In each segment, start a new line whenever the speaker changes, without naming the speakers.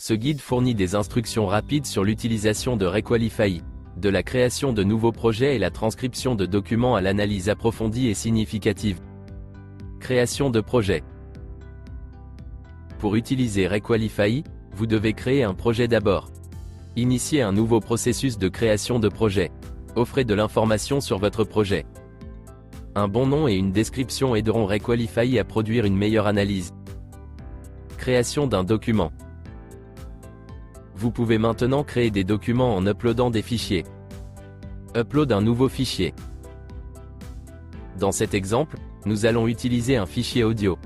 Ce guide fournit des instructions rapides sur l'utilisation de Requalify, de la création de nouveaux projets et la transcription de documents à l'analyse approfondie et significative. Création de projet. Pour utiliser Requalify, vous devez créer un projet d'abord. Initiez un nouveau processus de création de projet. Offrez de l'information sur votre projet. Un bon nom et une description aideront Requalify à produire une meilleure analyse. Création d'un document. Vous pouvez maintenant créer des documents en uploadant des fichiers. Upload un nouveau fichier. Dans cet exemple, nous allons utiliser un fichier audio.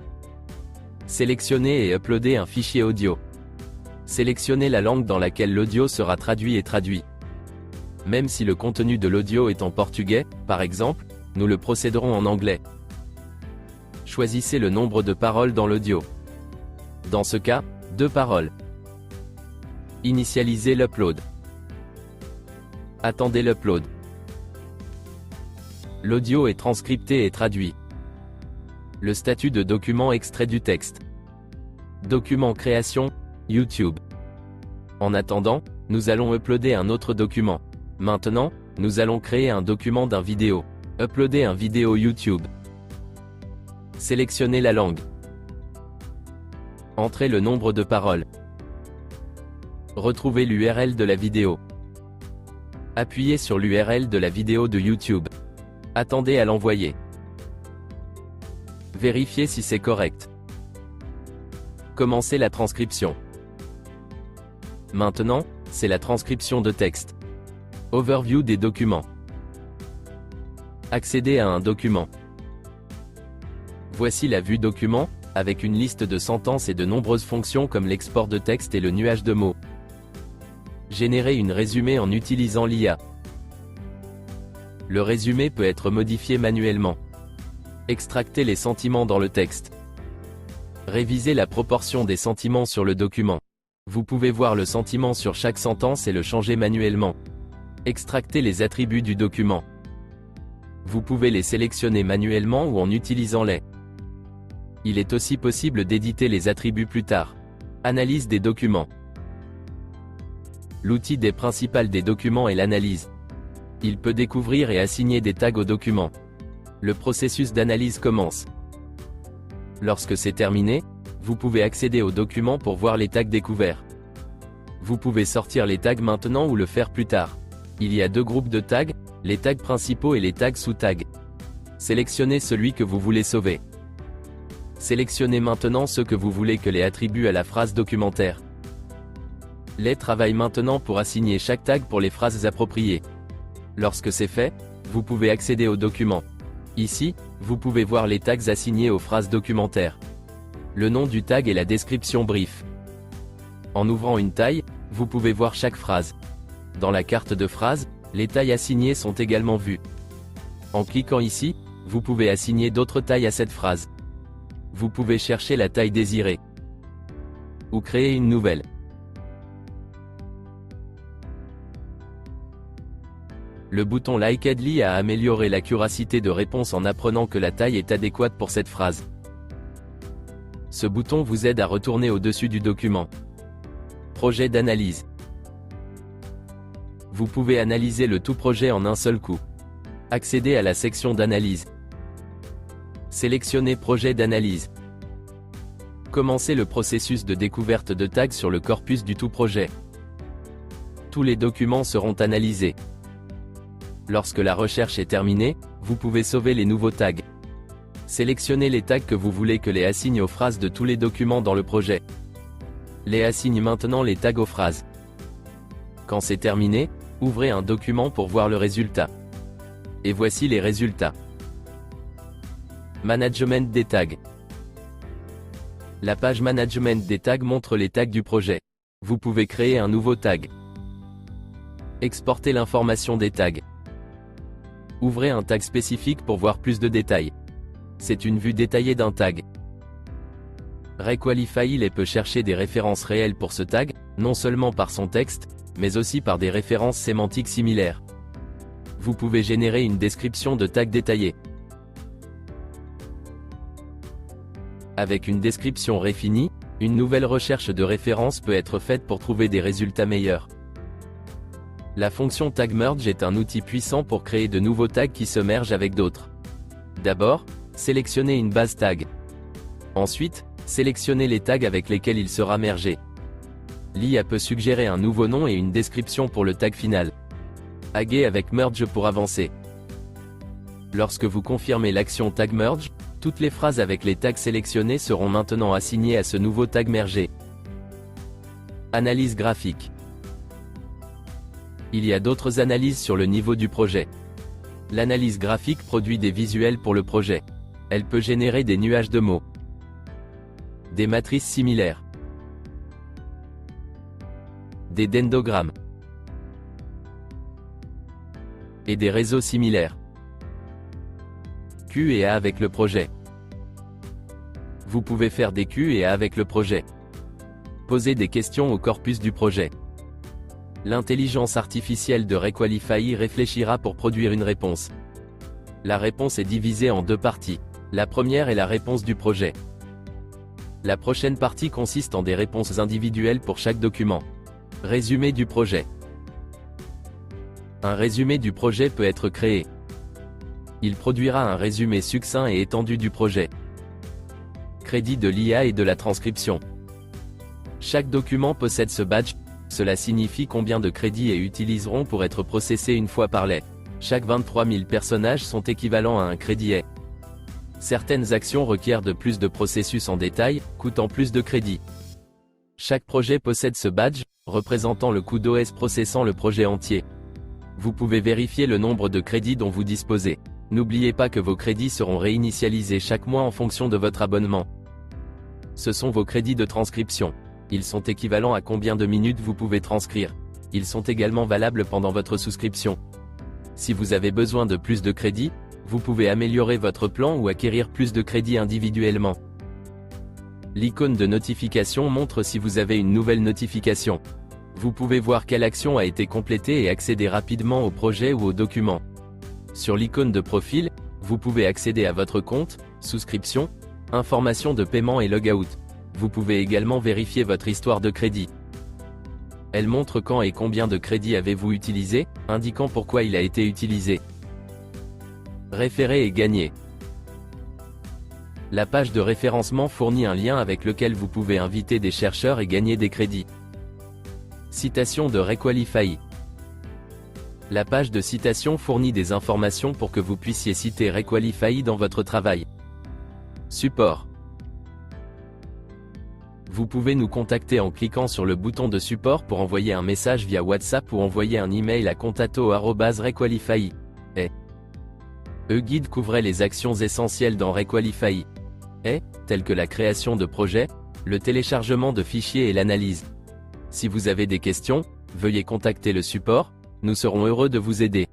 Sélectionnez et uploadez un fichier audio. Sélectionnez la langue dans laquelle l'audio sera traduit et traduit. Même si le contenu de l'audio est en portugais, par exemple, nous le procéderons en anglais. Choisissez le nombre de paroles dans l'audio. Dans ce cas, 2 paroles. Initialisez l'upload. Attendez l'upload. L'audio est transcripté et traduit. Le statut de document extrait du texte. Document création, YouTube. En attendant, nous allons uploader un autre document. Maintenant, nous allons créer un document d'un vidéo. Uploader un vidéo YouTube. Sélectionnez la langue. Entrez le nombre de paroles. Retrouvez l'URL de la vidéo. Appuyez sur l'URL de la vidéo de YouTube. Attendez à l'envoyer. Vérifiez si c'est correct. Commencez la transcription. Maintenant, c'est la transcription de texte. Overview des documents. Accédez à un document. Voici la vue document, avec une liste de sentences et de nombreuses fonctions comme l'export de texte et le nuage de mots. Générer une résumé en utilisant l'IA. Le résumé peut être modifié manuellement. Extractez les sentiments dans le texte. Révisez la proportion des sentiments sur le document. Vous pouvez voir le sentiment sur chaque sentence et le changer manuellement. Extractez les attributs du document. Vous pouvez les sélectionner manuellement ou en utilisant les. Il est aussi possible d'éditer les attributs plus tard. Analyse des documents. L'outil des principales des documents est l'analyse. Il peut découvrir et assigner des tags aux documents. Le processus d'analyse commence. Lorsque c'est terminé, vous pouvez accéder au document pour voir les tags découverts. Vous pouvez sortir les tags maintenant ou le faire plus tard. Il y a 2 groupes de tags, les tags principaux et les tags sous-tags. Sélectionnez celui que vous voulez sauver. Sélectionnez maintenant ceux que vous voulez que les attribuent à la phrase documentaire. Les travaille maintenant pour assigner chaque tag pour les phrases appropriées. Lorsque c'est fait, vous pouvez accéder au document. Ici, vous pouvez voir les tags assignés aux phrases documentaires. Le nom du tag et la description brief. En ouvrant une taille, vous pouvez voir chaque phrase. Dans la carte de phrases, les tailles assignées sont également vues. En cliquant ici, vous pouvez assigner d'autres tailles à cette phrase. Vous pouvez chercher la taille désirée. Ou créer une nouvelle. Le bouton Likedly a amélioré l'accuracy de réponse en apprenant que la taille est adéquate pour cette phrase. Ce bouton vous aide à retourner au-dessus du document. Projet d'analyse. Vous pouvez analyser le tout projet en un seul coup. Accédez à la section d'analyse. Sélectionnez Projet d'analyse. Commencez le processus de découverte de tags sur le corpus du tout projet. Tous les documents seront analysés. Lorsque la recherche est terminée, vous pouvez sauver les nouveaux tags. Sélectionnez les tags que vous voulez que les assigne aux phrases de tous les documents dans le projet. Les assigne maintenant les tags aux phrases. Quand c'est terminé, ouvrez un document pour voir le résultat. Et voici les résultats. Management des tags. La page Management des tags montre les tags du projet. Vous pouvez créer un nouveau tag. Exporter l'information des tags. Ouvrez un tag spécifique pour voir plus de détails. C'est une vue détaillée d'un tag. Requalify peut chercher des références réelles pour ce tag, non seulement par son texte, mais aussi par des références sémantiques similaires. Vous pouvez générer une description de tag détaillée. Avec une description réfinie, Une nouvelle recherche de référence peut être faite pour trouver des résultats meilleurs. La fonction Tag Merge est un outil puissant pour créer de nouveaux tags qui se mergent avec d'autres. D'abord, sélectionnez une base tag. Ensuite, sélectionnez les tags avec lesquels il sera mergé. L'IA peut suggérer un nouveau nom et une description pour le tag final. Taguez avec Merge pour avancer. Lorsque vous confirmez l'action Tag Merge, toutes les phrases avec les tags sélectionnés seront maintenant assignées à ce nouveau tag mergé. Analyse graphique. Il y a d'autres analyses sur le niveau du projet. L'analyse graphique produit des visuels pour le projet. Elle peut générer des nuages de mots, des matrices similaires, des dendrogrammes et des réseaux similaires. Q&A avec le projet. Vous pouvez faire des Q&A avec le projet. Posez des questions au corpus du projet. L'intelligence artificielle de Requalify réfléchira pour produire une réponse. La réponse est divisée en deux parties. La première est la réponse du projet. La prochaine partie consiste en des réponses individuelles pour chaque document. Résumé du projet. Un résumé du projet peut être créé. Il produira un résumé succinct et étendu du projet. Crédit de l'IA et de la transcription. Chaque document possède ce badge. Cela signifie combien de crédits et utiliseront pour être processés une fois par les. Chaque 23 000 personnages sont équivalents à un crédit et. Certaines actions requièrent de plus de processus en détail, coûtant plus de crédits. Chaque projet possède ce badge, représentant le coût d'OS processant le projet entier. Vous pouvez vérifier le nombre de crédits dont vous disposez. N'oubliez pas que vos crédits seront réinitialisés chaque mois en fonction de votre abonnement. Ce sont vos crédits de transcription. Ils sont équivalents à combien de minutes vous pouvez transcrire. Ils sont également valables pendant votre souscription. Si vous avez besoin de plus de crédits, vous pouvez améliorer votre plan ou acquérir plus de crédits individuellement. L'icône de notification montre si vous avez une nouvelle notification. Vous pouvez voir quelle action a été complétée et accéder rapidement au projet ou au document. Sur l'icône de profil, vous pouvez accéder à votre compte, souscription, informations de paiement et logout. Vous pouvez également vérifier votre histoire de crédit. Elle montre quand et combien de crédits avez-vous utilisé, indiquant pourquoi il a été utilisé. Référer et gagner. La page de référencement fournit un lien avec lequel vous pouvez inviter des chercheurs et gagner des crédits. Citation de Requalify. La page de citation fournit des informations pour que vous puissiez citer Requalify dans votre travail. Support. Vous pouvez nous contacter en cliquant sur le bouton de support pour envoyer un message via WhatsApp ou envoyer un email à contato@requalify. E-Guide couvrait les actions essentielles dans Requalify, telles que la création de projets, le téléchargement de fichiers et l'analyse. Si vous avez des questions, veuillez contacter le support, nous serons heureux de vous aider.